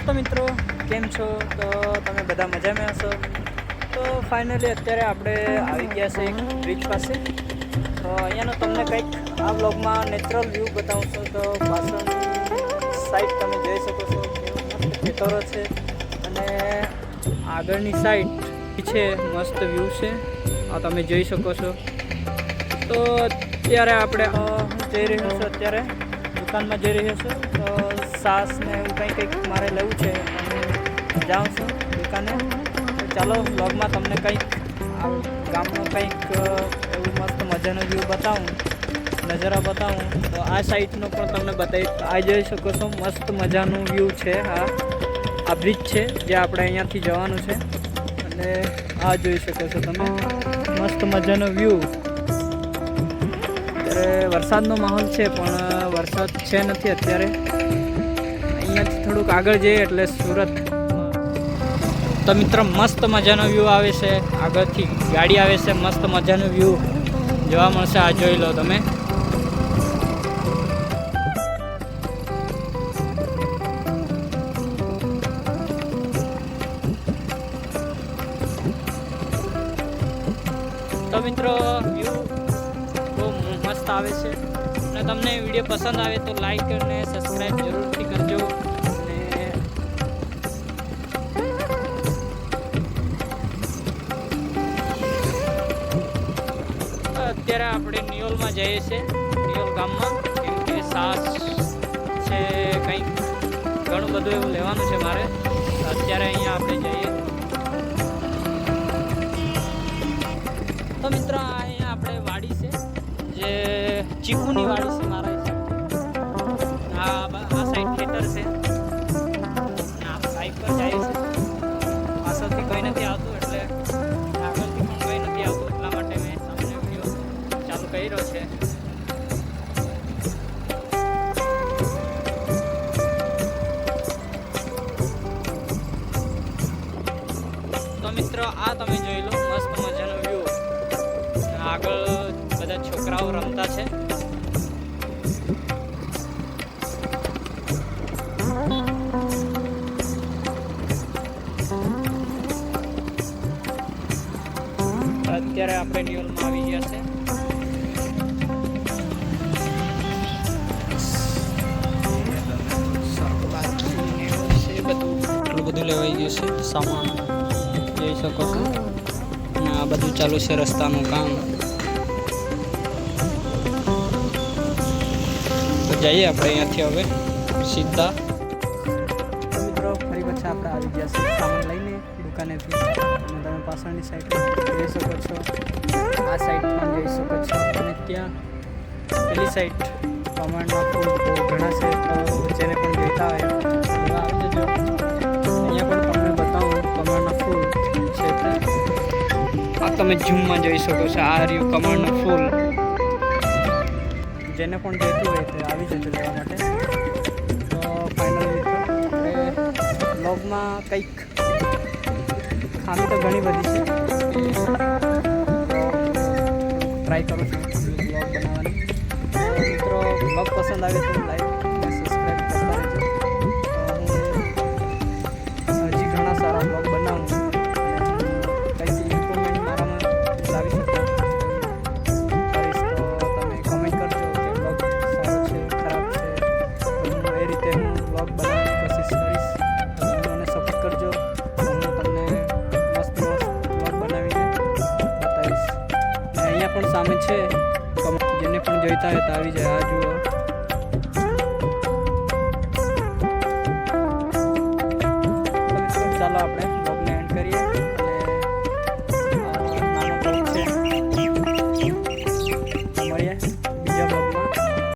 તો મિત્રો કેમ છો? તો તમે બધા મજામાં હશો. તો ફાઇનલી અત્યારે આપણે આવી ગયા છે એક બ્રિજ પાસે. તો અહીંયાનો તમને કંઈક આ બ્લોગમાં નેચરલ વ્યૂ બતાવું છું. તો પાછળ સાઈડ તમે જોઈ શકો છો, મસ્ત ખેતરો છે અને આગળની સાઈડ છે મસ્ત વ્યૂ છે. આ તમે જોઈ શકો છો. તો અત્યારે આપણે હું જઈ રહ્યો છું, અત્યારે દુકાનમાં જઈ રહ્યો છું. તો સાસ ને એવું કંઈક મારે લેવું છે, જાઉં છું દુકાને. તો ચાલો બ્લોગમાં તમને કંઈક આ ગામનો કંઈક એવું મસ્ત મજાનો વ્યૂ બતાવું, નજારા બતાવું. તો આ સાઈડનો પણ તમને બતાવી આ જોઈ શકો છો, મસ્ત મજાનું વ્યૂ છે. આ બ્રિજ છે જે આપણે અહીંયાથી જવાનું છે અને આ જોઈ શકો છો તમે મસ્ત મજાનો વ્યૂ. અત્યારે વરસાદનો માહોલ છે પણ વરસાદ છે નથી અત્યારે. અહીંયાથી થોડુંક આગળ જઈએ એટલે સુરત. તો મિત્રો મસ્ત મજાનો વ્યૂ આવે છે, આગળથી ગાડી આવે છે, મસ્ત મજાનો વ્યૂ જોવા મળશે. આ જોઈ લો તમે. તો મિત્રો વ્યૂ બહુ મસ્ત આવે છે અને તમને વિડીયો પસંદ આવે તો લાઈક અને સબસ્ક્રાઈબ જરૂરથી કરજો. અને અત્યારે આપણે નિયોલમાં જઈએ છીએ, નિયોલ ગામમાં, કેમ કે સાસ છે, કંઈક ઘણું બધું એવું લેવાનું છે મારે. અત્યારે અહીંયા આપણે જઈએ. તો મિત્રો અહીંયા આપણે વાડી છે, જે ચીકુની વાડી છે મારા હિસાબથી. આ સાઈડ ખેતર છે, આ બાઈક પર જાય છે. પાછળથી કંઈ નથી આવતું એટલે આગળથી પણ કંઈ નથી આવતું, એટલા માટે મેં તમને વિડીયો ચાલુ કર્યો છે. તો મિત્રો આ તમે જોઈ લો મસ્ત મજાનો વ્યૂ. આગળ બધા છોકરાઓ રમતા છે. અત્યારે આપણે નિયોલમાં આવી ગયા છે. એટલું બધું લેવાઈ ગયું છે સામાન, જોઈ શકો છો. અને આ બધું ચાલુ છે રસ્તાનું કામ. તો જઈએ આપણે અહીંયાથી હવે સીધા. મિત્રો ફરી પછી આપણે આવી ગયા છે સામાન લઈને દુકાનેથી. અને તમે પાછળની સાઈડ જોઈ શકો છો, આ સાઈડ પણ જોઈ શકો છો. અને ત્યાં પેલી સાઈડ કમળના ફૂલ બહુ ઘણા છે. તો જેને પણ જોઈતા હોય આવી જજો. અહીંયા પણ તમને બતાવું કમળના ફૂલ છે. આ તમે ઝૂમમાં જોઈ શકો છો, આ રહ્યું કમળનું ફૂલ. જેને પણ જોઈતું હોય તે આવી જજો લેવા માટે. તો ફાઇનલ બ્લોગમાં કંઈક ખામી તો ઘણી બધી છે, ટ્રાય કરું છું બ્લોગ બનાવવાની. મિત્રો બ્લોગ પસંદ આવે તો લાઈક અને સબસ્ક્રાઈબ કરતા રહેજો. હું હજી ઘણા સારા બ્લોગ બનાવું, કંઈક ઇમ્પ્રુવમેન્ટ મારામાં લાવી શકું કરીશ. તો તમે કોમેન્ટ કરજો કે બ્લોગ સારો છે, ખરાબ છે. તો હું એ રીતે હું બ્લોગ બનાવવાની કોશિશ કરીશ. તો તમે મને સપોર્ટ કરજો. તો હું તમને મસ્ત બ્લોગ બનાવીને બતાવીશ. અહીંયા પણ સામે છે, જેને પણ જોઈતા હોય તો આવી જાય. આ જુઓ.